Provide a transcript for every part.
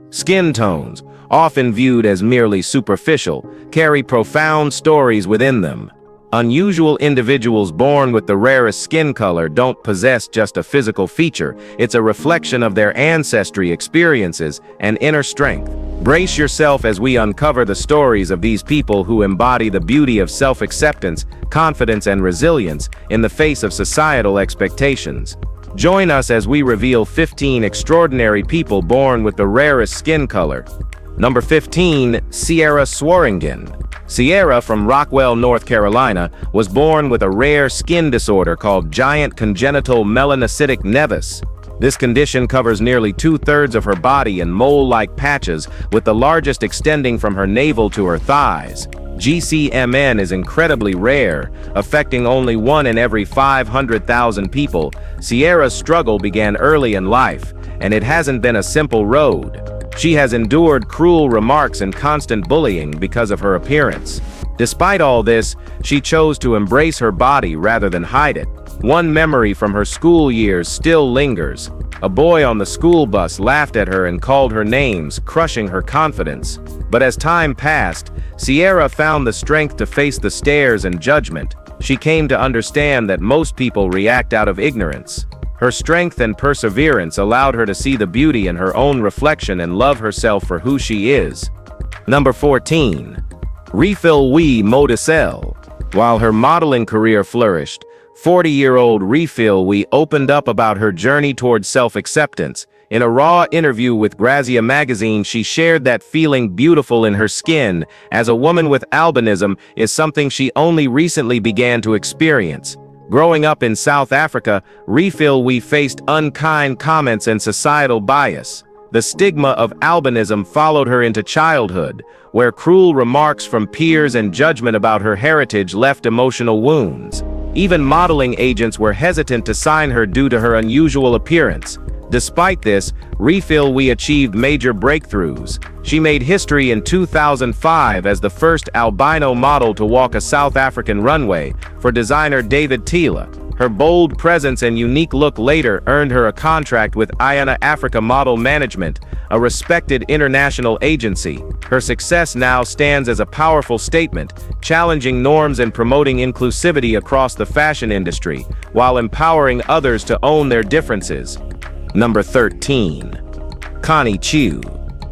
Skin tones, often viewed as merely superficial, carry profound stories within them. Unusual individuals born with the rarest skin color don't possess just a physical feature, it's a reflection of their ancestry, experiences, and inner strength. Brace yourself as we uncover the stories of these people who embody the beauty of self-acceptance, confidence, and resilience in the face of societal expectations. Join us as we reveal 15 extraordinary people born with the rarest skin color. Number 15, Sierra Swaringan. Sierra, from Rockwell, North Carolina, was born with a rare skin disorder called giant congenital melanocytic nevus. This condition covers nearly 2/3 of her body in mole-like patches, with the largest extending from her navel to her thighs. GCMN is incredibly rare, affecting only 1 in every 500,000 people. Sierra's struggle began early in life, and it hasn't been a simple road. She has endured cruel remarks and constant bullying because of her appearance. Despite all this, she chose to embrace her body rather than hide it. One memory from her school years still lingers. A boy on the school bus laughed at her and called her names, crushing her confidence. But as time passed, Sierra found the strength to face the stares and judgment. She came to understand that most people react out of ignorance. Her strength and perseverance allowed her to see the beauty in her own reflection and love herself for who she is. Number 14. Wii Modicell. While her modeling career flourished, 40-year-old Wii opened up about her journey towards self-acceptance. In a raw interview with Grazia magazine, she shared that feeling beautiful in her skin as a woman with albinism is something she only recently began to experience. Growing up in South Africa, Wii faced unkind comments and societal bias. The stigma of albinism followed her into childhood, where cruel remarks from peers and judgment about her heritage left emotional wounds. Even modeling agents were hesitant to sign her due to her unusual appearance. Despite this, Wii achieved major breakthroughs. She made history in 2005 as the first albino model to walk a South African runway for designer David Tila. Her bold presence and unique look later earned her a contract with Ayana Africa Model Management, a respected international agency. Her success now stands as a powerful statement, challenging norms and promoting inclusivity across the fashion industry, while empowering others to own their differences. Number 13. Connie Chu.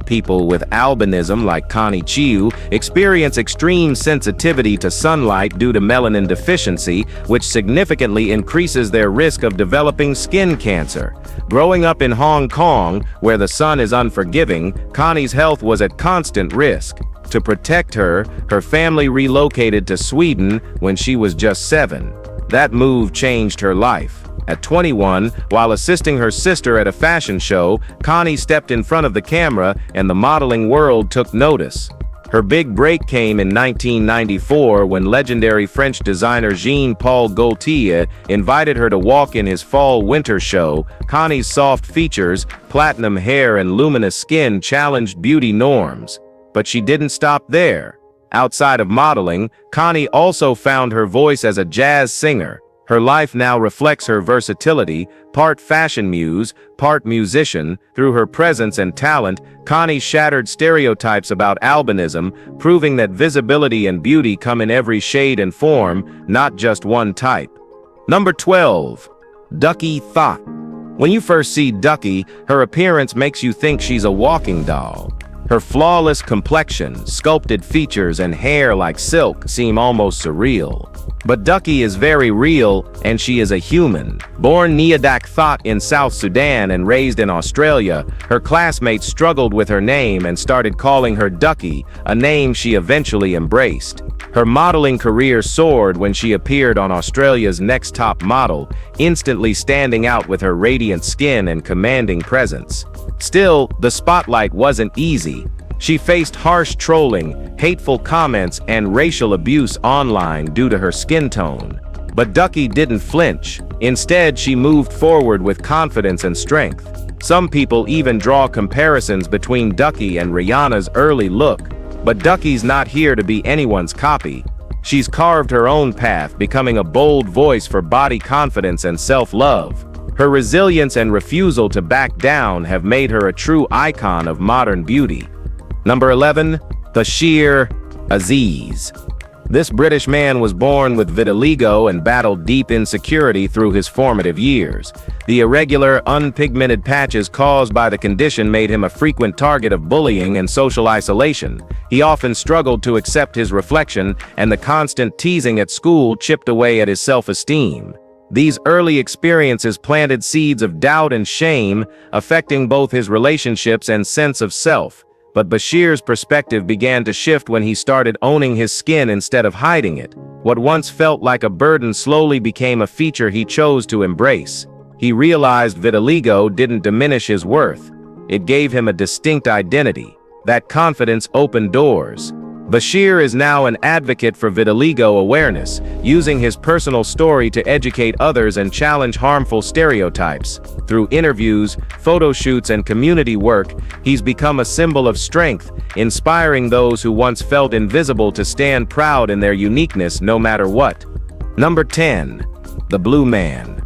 People with albinism like Connie Chu experience extreme sensitivity to sunlight due to melanin deficiency, which significantly increases their risk of developing skin cancer. Growing up in Hong Kong, where the sun is unforgiving, Connie's health was at constant risk. To protect her, her family relocated to Sweden when she was just 7. That move changed her life. At 21, while assisting her sister at a fashion show, Connie stepped in front of the camera and the modeling world took notice. Her big break came in 1994 when legendary French designer Jean-Paul Gaultier invited her to walk in his fall-winter show. Connie's soft features, platinum hair, and luminous skin challenged beauty norms. But she didn't stop there. Outside of modeling, Connie also found her voice as a jazz singer. Her life now reflects her versatility, part fashion muse, part musician. Through her presence and talent, Connie shattered stereotypes about albinism, proving that visibility and beauty come in every shade and form, not just one type. Number 12. Ducky Thot. When you first see Ducky, her appearance makes you think she's a walking doll. Her flawless complexion, sculpted features, and hair like silk seem almost surreal. But Ducky is very real, and she is a human. Born Nyakim Gatwech in South Sudan and raised in Australia, her classmates struggled with her name and started calling her Ducky, a name she eventually embraced. Her modeling career soared when she appeared on Australia's Next Top Model, instantly standing out with her radiant skin and commanding presence. Still, the spotlight wasn't easy. She faced harsh trolling, hateful comments, and racial abuse online due to her skin tone. But Ducky didn't flinch. Instead, she moved forward with confidence and strength. Some people even draw comparisons between Ducky and Rihanna's early look. But Ducky's not here to be anyone's copy. She's carved her own path, becoming a bold voice for body confidence and self-love. Her resilience and refusal to back down have made her a true icon of modern beauty. Number 11. Bashir Aziz. This British man was born with vitiligo and battled deep insecurity through his formative years. The irregular, unpigmented patches caused by the condition made him a frequent target of bullying and social isolation. He often struggled to accept his reflection, and the constant teasing at school chipped away at his self-esteem. These early experiences planted seeds of doubt and shame, affecting both his relationships and sense of self. But Bashir's perspective began to shift when he started owning his skin instead of hiding it. What once felt like a burden slowly became a feature he chose to embrace. He realized vitiligo didn't diminish his worth. It gave him a distinct identity. That confidence opened doors. Bashir is now an advocate for vitiligo awareness, using his personal story to educate others and challenge harmful stereotypes. Through interviews, photo shoots, and community work, he's become a symbol of strength, inspiring those who once felt invisible to stand proud in their uniqueness no matter what. Number 10. The Blue Man.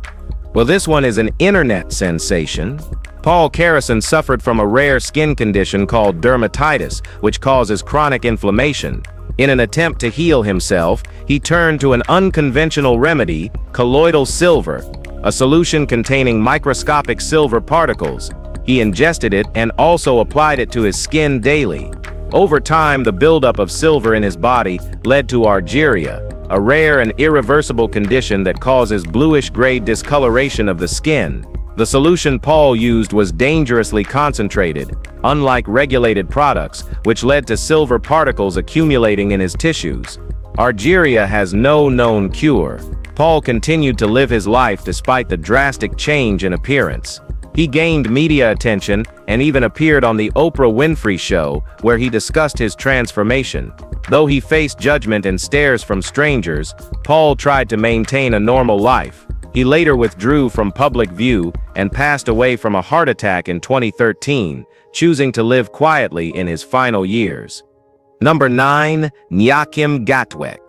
Well, this one is an internet sensation. Paul Karason suffered from a rare skin condition called dermatitis, which causes chronic inflammation. In an attempt to heal himself, he turned to an unconventional remedy, colloidal silver, a solution containing microscopic silver particles. He ingested it and also applied it to his skin daily. Over time, the buildup of silver in his body led to argyria, a rare and irreversible condition that causes bluish-gray discoloration of the skin. The solution Paul used was dangerously concentrated, unlike regulated products, which led to silver particles accumulating in his tissues. Argyria has no known cure. Paul continued to live his life despite the drastic change in appearance. He gained media attention and even appeared on the Oprah Winfrey Show, where he discussed his transformation. Though he faced judgment and stares from strangers, Paul tried to maintain a normal life. He later withdrew from public view and passed away from a heart attack in 2013, choosing to live quietly in his final years. Number 9. Nyakim Gatwech.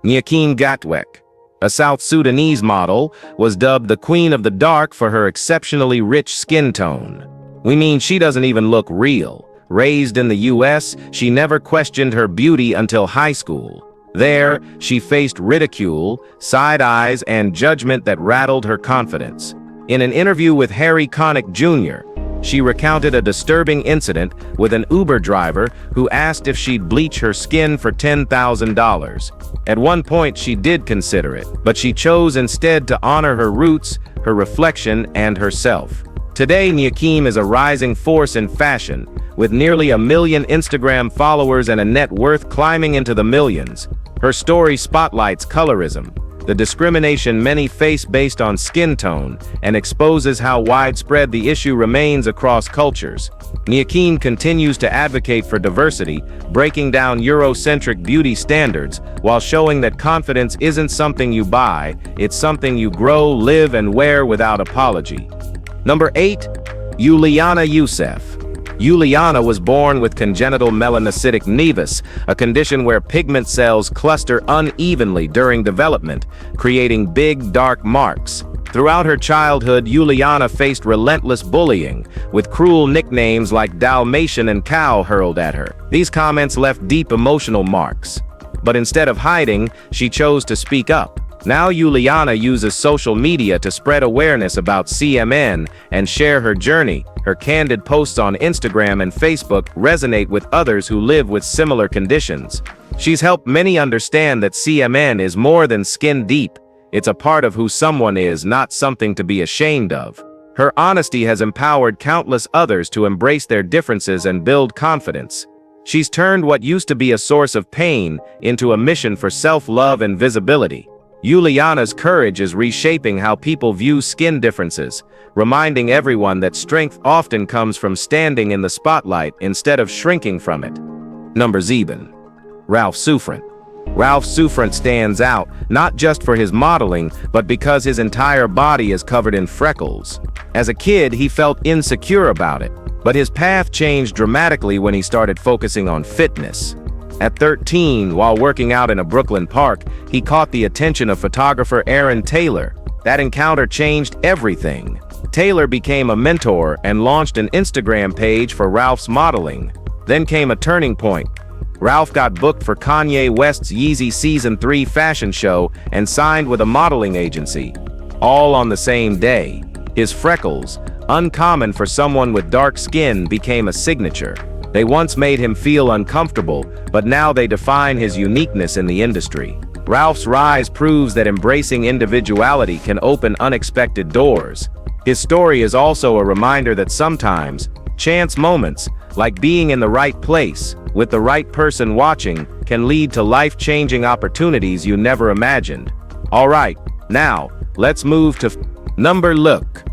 Nyakim Gatwech, a South Sudanese model, was dubbed the Queen of the Dark for her exceptionally rich skin tone. We mean she doesn't even look real. Raised in the US, she never questioned her beauty until high school. There, she faced ridicule, side eyes, and judgment that rattled her confidence. In an interview with Harry Connick Jr., she recounted a disturbing incident with an Uber driver who asked if she'd bleach her skin for $10,000. At one point, she did consider it, but she chose instead to honor her roots, her reflection, and herself. Today, Nyakim is a rising force in fashion, with nearly 1 million Instagram followers and a net worth climbing into the millions. Her story spotlights colorism, the discrimination many face based on skin tone, and exposes how widespread the issue remains across cultures. Nyakim continues to advocate for diversity, breaking down Eurocentric beauty standards, while showing that confidence isn't something you buy, it's something you grow, live, and wear without apology. Number 8. Juliana Youssef. Juliana was born with congenital melanocytic nevus, a condition where pigment cells cluster unevenly during development, creating big, dark marks. Throughout her childhood, Juliana faced relentless bullying, with cruel nicknames like Dalmatian and Cow hurled at her. These comments left deep emotional marks. But instead of hiding, she chose to speak up. Now Juliana uses social media to spread awareness about CMN and share her journey. Her candid posts on Instagram and Facebook resonate with others who live with similar conditions. She's helped many understand that CMN is more than skin deep. It's a part of who someone is, not something to be ashamed of. Her honesty has empowered countless others to embrace their differences and build confidence. She's turned what used to be a source of pain into a mission for self-love and visibility. Juliana's courage is reshaping how people view skin differences, reminding everyone that strength often comes from standing in the spotlight instead of shrinking from it. Number 7. Ralph Souffrant. Ralph Souffrant stands out, not just for his modeling, but because his entire body is covered in freckles. As a kid, he felt insecure about it, but his path changed dramatically when he started focusing on fitness. At 13, while working out in a Brooklyn park, he caught the attention of photographer Aaron Taylor. That encounter changed everything. Taylor became a mentor and launched an Instagram page for Ralph's modeling. Then came a turning point. Ralph got booked for Kanye West's Yeezy Season 3 fashion show and signed with a modeling agency. All on the same day. His freckles, uncommon for someone with dark skin, became a signature. They once made him feel uncomfortable, but now they define his uniqueness in the industry. Ralph's rise proves that embracing individuality can open unexpected doors. His story is also a reminder that sometimes, chance moments, like being in the right place, with the right person watching, can lead to life-changing opportunities you never imagined. Alright, now, let's move to number look.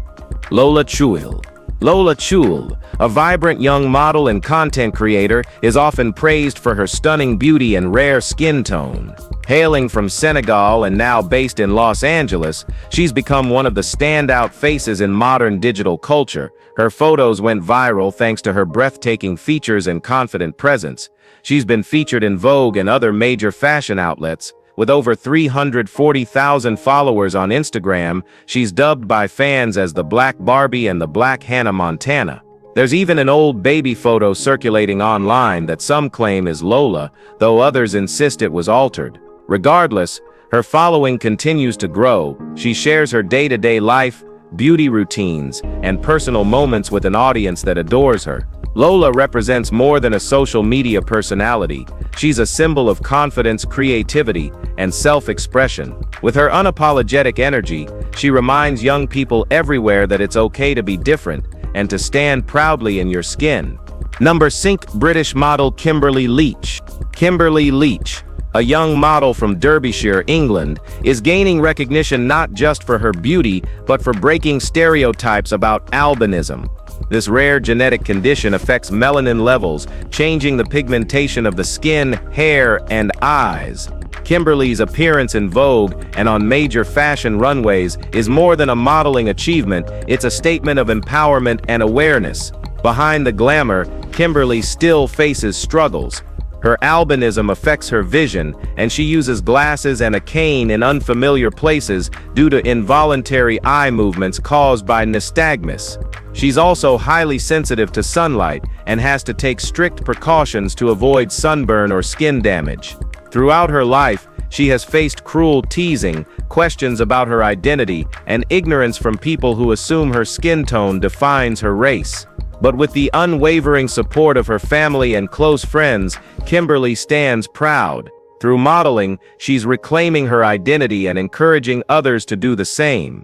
Lola Chu. Lola Chu, a vibrant young model and content creator, is often praised for her stunning beauty and rare skin tone. Hailing from Senegal and now based in Los Angeles, she's become one of the standout faces in modern digital culture. Her photos went viral thanks to her breathtaking features and confident presence. She's been featured in Vogue and other major fashion outlets. With over 340,000 followers on Instagram, she's dubbed by fans as the Black Barbie and the Black Hannah Montana. There's even an old baby photo circulating online that some claim is Lola, though others insist it was altered. Regardless, her following continues to grow. She shares her day-to-day life, beauty routines, and personal moments with an audience that adores her. Lola represents more than a social media personality. She's a symbol of confidence, creativity, and self-expression. With her unapologetic energy, she reminds young people everywhere that it's okay to be different and to stand proudly in your skin. Number 6, British model Kimberly Leach. Kimberly Leach, a young model from Derbyshire, England, is gaining recognition not just for her beauty, but for breaking stereotypes about albinism. This rare genetic condition affects melanin levels, changing the pigmentation of the skin, hair, and eyes. Kimberly's appearance in Vogue and on major fashion runways is more than a modeling achievement, it's a statement of empowerment and awareness. Behind the glamour, Kimberly still faces struggles. Her albinism affects her vision, and she uses glasses and a cane in unfamiliar places due to involuntary eye movements caused by nystagmus. She's also highly sensitive to sunlight and has to take strict precautions to avoid sunburn or skin damage. Throughout her life, she has faced cruel teasing, questions about her identity, and ignorance from people who assume her skin tone defines her race. But with the unwavering support of her family and close friends, Kimberly stands proud. Through modeling, she's reclaiming her identity and encouraging others to do the same.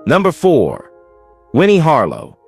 Number 4. Winnie Harlow.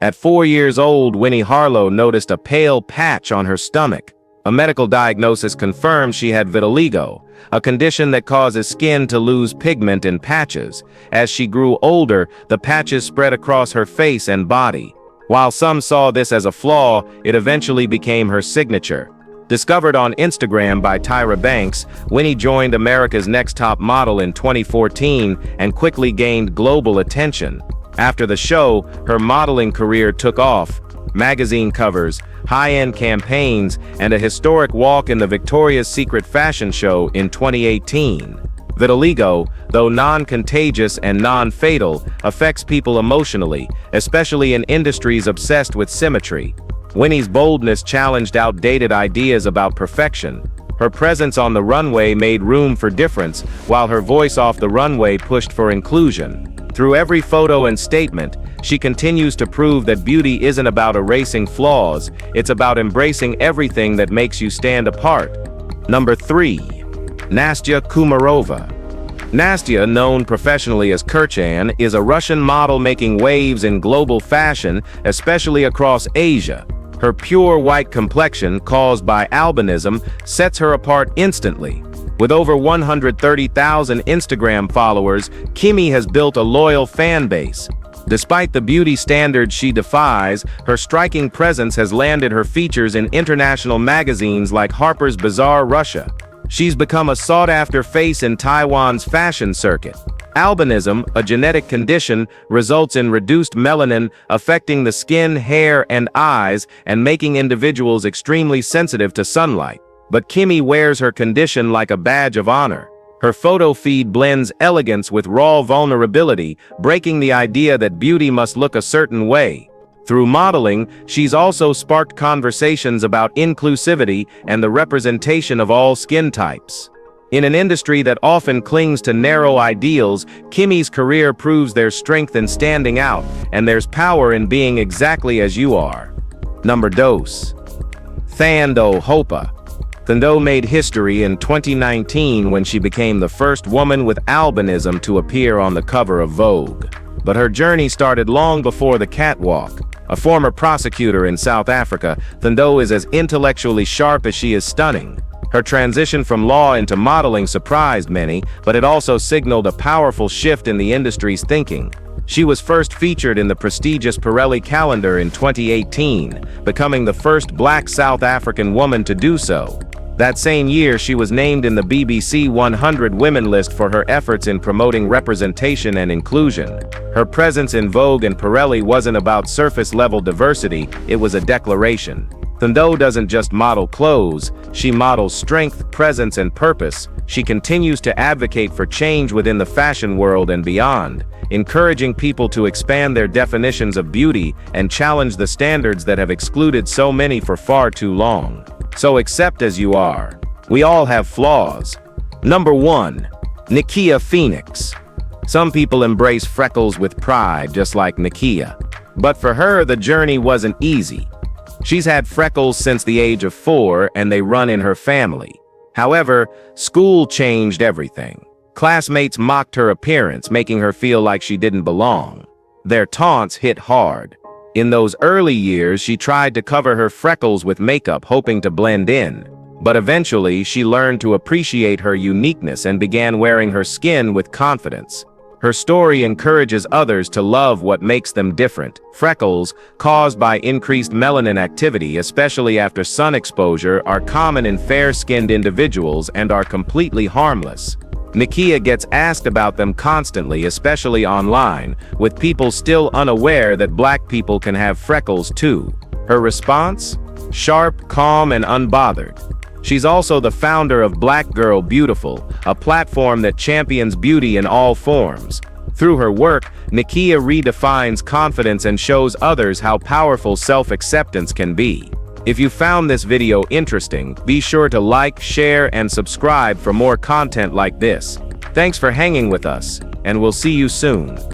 At 4 years old, Winnie Harlow noticed a pale patch on her stomach. A medical diagnosis confirmed she had vitiligo, a condition that causes skin to lose pigment in patches. As she grew older, the patches spread across her face and body. While some saw this as a flaw, it eventually became her signature. Discovered on Instagram by Tyra Banks, Winnie joined America's Next Top Model in 2014 and quickly gained global attention. After the show, her modeling career took off. Magazine covers, high-end campaigns, and a historic walk in the Victoria's Secret fashion show in 2018. Vitiligo, though non-contagious and non-fatal, affects people emotionally, especially in industries obsessed with symmetry. Winnie's boldness challenged outdated ideas about perfection. Her presence on the runway made room for difference, while her voice off the runway pushed for inclusion. Through every photo and statement, she continues to prove that beauty isn't about erasing flaws, it's about embracing everything that makes you stand apart. Number 3. Nastia Kumarova. Nastia, known professionally as Kurchan, is a Russian model making waves in global fashion, especially across Asia. Her pure white complexion, caused by albinism, sets her apart instantly. With over 130,000 Instagram followers, Kimmy has built a loyal fan base. Despite the beauty standards she defies, her striking presence has landed her features in international magazines like Harper's Bazaar Russia. She's become a sought-after face in Taiwan's fashion circuit. Albinism, a genetic condition, results in reduced melanin, affecting the skin, hair, and eyes, and making individuals extremely sensitive to sunlight. But Kimmy wears her condition like a badge of honor. Her photo feed blends elegance with raw vulnerability, breaking the idea that beauty must look a certain way. Through modeling, she's also sparked conversations about inclusivity and the representation of all skin types. In an industry that often clings to narrow ideals, Kimmy's career proves there's strength in standing out, and there's power in being exactly as you are. Number 2. Thando Hopa. Thando made history in 2019 when she became the first woman with albinism to appear on the cover of Vogue. But her journey started long before the catwalk. A former prosecutor in South Africa, Thando is as intellectually sharp as she is stunning. Her transition from law into modeling surprised many, but it also signaled a powerful shift in the industry's thinking. She was first featured in the prestigious Pirelli calendar in 2018, becoming the first Black South African woman to do so. That same year, she was named in the BBC 100 Women list for her efforts in promoting representation and inclusion. Her presence in Vogue and Pirelli wasn't about surface-level diversity, it was a declaration. Thando doesn't just model clothes, she models strength, presence, and purpose. She continues to advocate for change within the fashion world and beyond, encouraging people to expand their definitions of beauty and challenge the standards that have excluded so many for far too long. So accept as you are. We all have flaws. Number 1. Nikia Phoenix. Some people embrace freckles with pride, just like Nikia. But for her, the journey wasn't easy. She's had freckles since the age of 4, and they run in her family. However, school changed everything. Classmates mocked her appearance, making her feel like she didn't belong. Their taunts hit hard. In those early years, she tried to cover her freckles with makeup, hoping to blend in. But eventually, she learned to appreciate her uniqueness and began wearing her skin with confidence. Her story encourages others to love what makes them different. Freckles, caused by increased melanin activity, especially after sun exposure, are common in fair-skinned individuals and are completely harmless. Nikia gets asked about them constantly, especially online, with people still unaware that Black people can have freckles too. Her response? Sharp, calm, and unbothered. She's also the founder of Black Girl Beautiful, a platform that champions beauty in all forms. Through her work, Nikia redefines confidence and shows others how powerful self-acceptance can be. If you found this video interesting, be sure to like, share, and subscribe for more content like this. Thanks for hanging with us, and we'll see you soon.